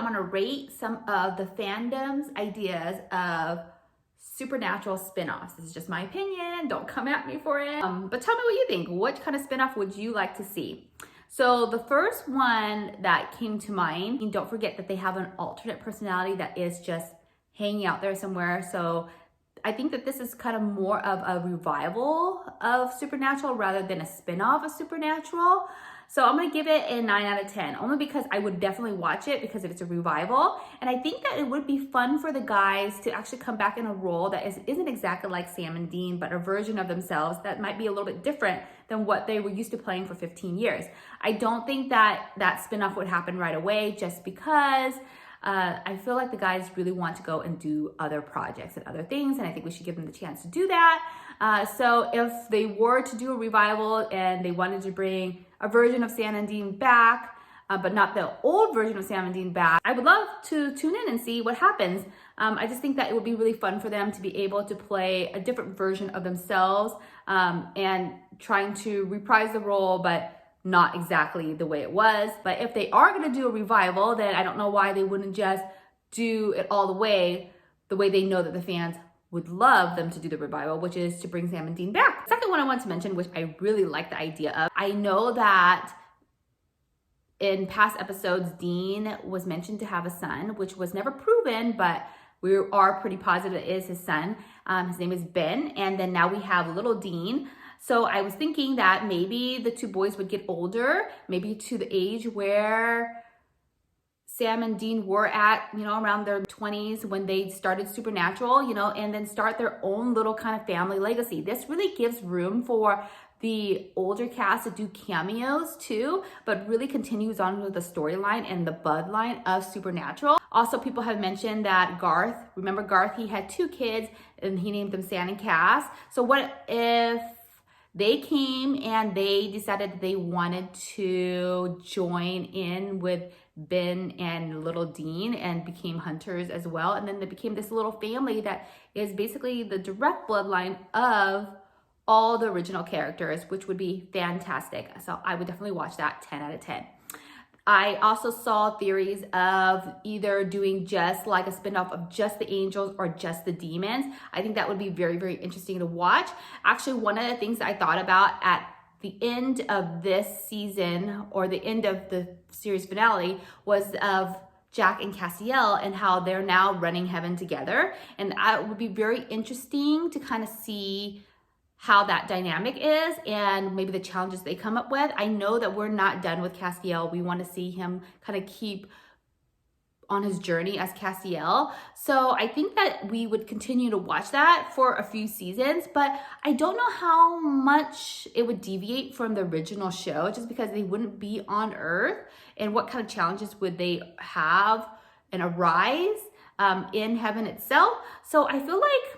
I'm gonna rate some of the fandom's ideas of supernatural spin-offs. This is just my opinion, don't come at me for it. But tell me what you think. What kind of spin-off would you like to see? So the first one that came to mind, and don't forget that they have an alternate personality that is just hanging out there somewhere. So I think that this is kind of more of a revival of Supernatural rather than a spin-off of Supernatural. So I'm gonna give it a 9 out of 10, only because I would definitely watch it because it's a revival. And I think that it would be fun for the guys to actually come back in a role that isn't exactly like Sam and Dean, but a version of themselves that might be a little bit different than what they were used to playing for 15 years. I don't think that that spinoff would happen right away just because I feel like the guys really want to go and do other projects and other things, and I think we should give them the chance to do that. So if they were to do a revival and they wanted to bring a version of Sam and Dean back, but not the old version of Sam and Dean back, I would love to tune in and see what happens. I just think that it would be really fun for them to be able to play a different version of themselves and trying to reprise the role, but not exactly the way it was. But if they are going to do a revival, then I don't know why they wouldn't just do it all the way they know that the fans would love them to do the revival, which is to bring Sam and Dean back. Second one I want to mention, which I really like the idea of, I know that in past episodes, Dean was mentioned to have a son, which was never proven, but we are pretty positive it is his son. His name is Ben, and then now we have little Dean. So I was thinking that maybe the two boys would get older, maybe to the age where Sam and Dean were at, around their 20s when they started Supernatural, and then start their own little kind of family legacy. This really gives room for the older cast to do cameos too, but really continues on with the storyline and the bloodline of Supernatural. Also, people have mentioned that Garth, remember Garth, he had 2 kids and he named them Sam and Cass. So what if they came and they decided that they wanted to join in with Ben and little Dean and became hunters as well. And then they became this little family that is basically the direct bloodline of all the original characters, which would be fantastic. So I would definitely watch that. 10 out of 10. I also saw theories of either doing just like a spinoff of just the angels or just the demons. I think that would be very, very interesting to watch. Actually, one of the things that I thought about at the end of this season or the end of the series finale was of Jack and Castiel and how they're now running heaven together. And it would be very interesting to kind of see how that dynamic is and maybe the challenges they come up with. I know that we're not done with Castiel. We want to see him kind of keep on his journey as Castiel. So I think that we would continue to watch that for a few seasons, but I don't know how much it would deviate from the original show just because they wouldn't be on Earth, and what kind of challenges would they have and arise in heaven itself. So I feel like,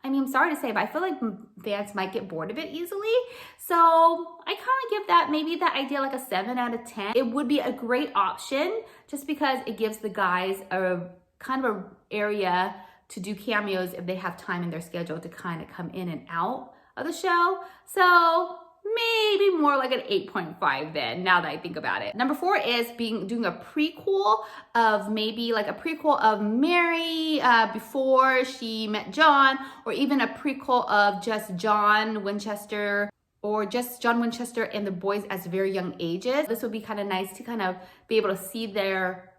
I'm sorry to say, but I feel like fans might get bored of it easily. So I kind of give that, maybe that idea like a 7 out of 10. It would be a great option just because it gives the guys a kind of a area to do cameos if they have time in their schedule to kind of come in and out of the show. So maybe more like an 8.5 then, now that I think about it. Number 4 is doing a prequel of maybe like a prequel of Mary before she met John, or even a prequel of just John Winchester, or just John Winchester and the boys as very young ages. This would be kind of nice to kind of be able to see their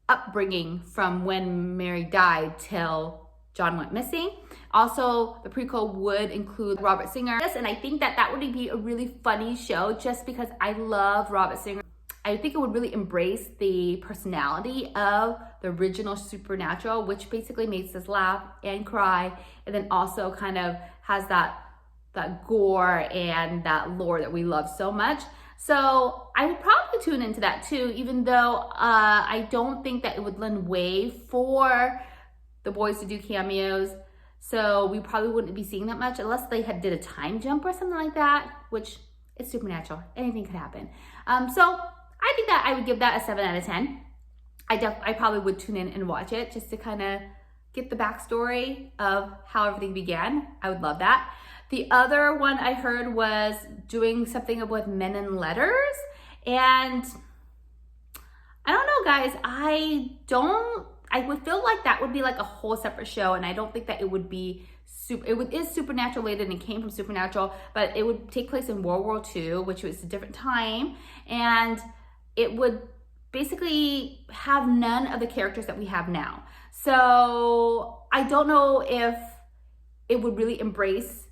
upbringing from when Mary died till John went missing. Also, the prequel would include Robert Singer. And I think that that would be a really funny show just because I love Robert Singer. I think it would really embrace the personality of the original Supernatural, which basically makes us laugh and cry, and then also kind of has that gore and that lore that we love so much. So I would probably tune into that too, even though I don't think that it would lend way for the boys to do cameos. So we probably wouldn't be seeing that much unless they did a time jump or something like that, which it's Supernatural. Anything could happen. So I think that I would give that a 7 out of 10. I probably would tune in and watch it just to kind of get the backstory of how everything began. I would love that. The other one I heard was doing something with Men in Letters, and I don't know, guys. I would feel like that would be like a whole separate show, and I don't think that it would be is supernatural related and came from supernatural, but it would take place in World War II, which was a different time, and it would basically have none of the characters that we have now. So I don't know if it would really embrace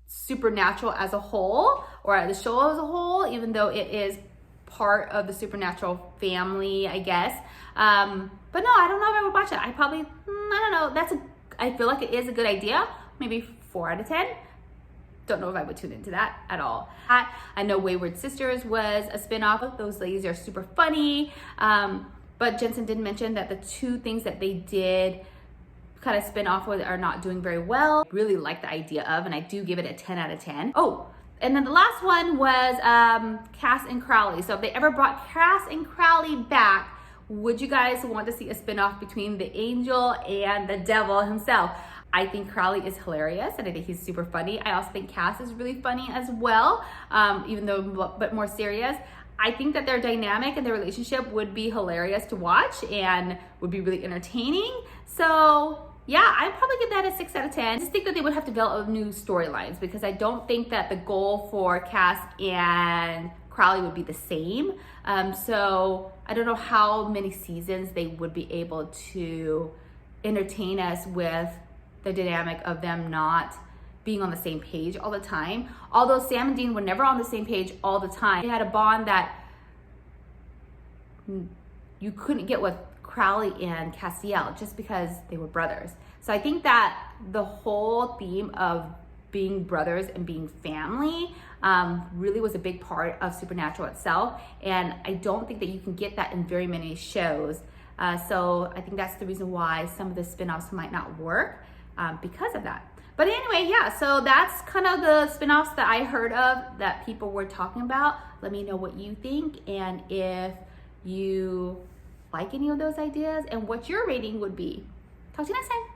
supernatural as a whole, or the show as a whole, even though it is part of the supernatural family, I guess. But no, I don't know if I would watch it. I probably, I don't know. I feel like it is a good idea. Maybe 4 out of 10. Don't know if I would tune into that at all. I know Wayward Sisters was a spinoff. Those ladies are super funny. But Jensen did mention that the 2 things that they did kind of spin off with are not doing very well. Really like the idea of, and I do give it a 10 out of 10. Oh, and then the last one was Cass and Crowley. So if they ever brought Cass and Crowley back, would you guys want to see a spinoff between the angel and the devil himself? I think Crowley is hilarious, and I think he's super funny. I also think Cass is really funny as well, even though but more serious. I think that their dynamic and their relationship would be hilarious to watch and would be really entertaining. So yeah, I'd probably give that a 6 out of 10. I just think that they would have to develop new storylines, because I don't think that the goal for Cass and Crowley would be the same. So I don't know how many seasons they would be able to entertain us with the dynamic of them not being on the same page all the time. Although Sam and Dean were never on the same page all the time. They had a bond that you couldn't get with Crowley and Castiel just because they were brothers. So I think that the whole theme of being brothers and being family really was a big part of Supernatural itself. And I don't think that you can get that in very many shows. So I think that's the reason why some of the spinoffs might not work because of that. But anyway, yeah, so that's kind of the spinoffs that I heard of that people were talking about. Let me know what you think, and if you like any of those ideas and what your rating would be. Talk to you next time.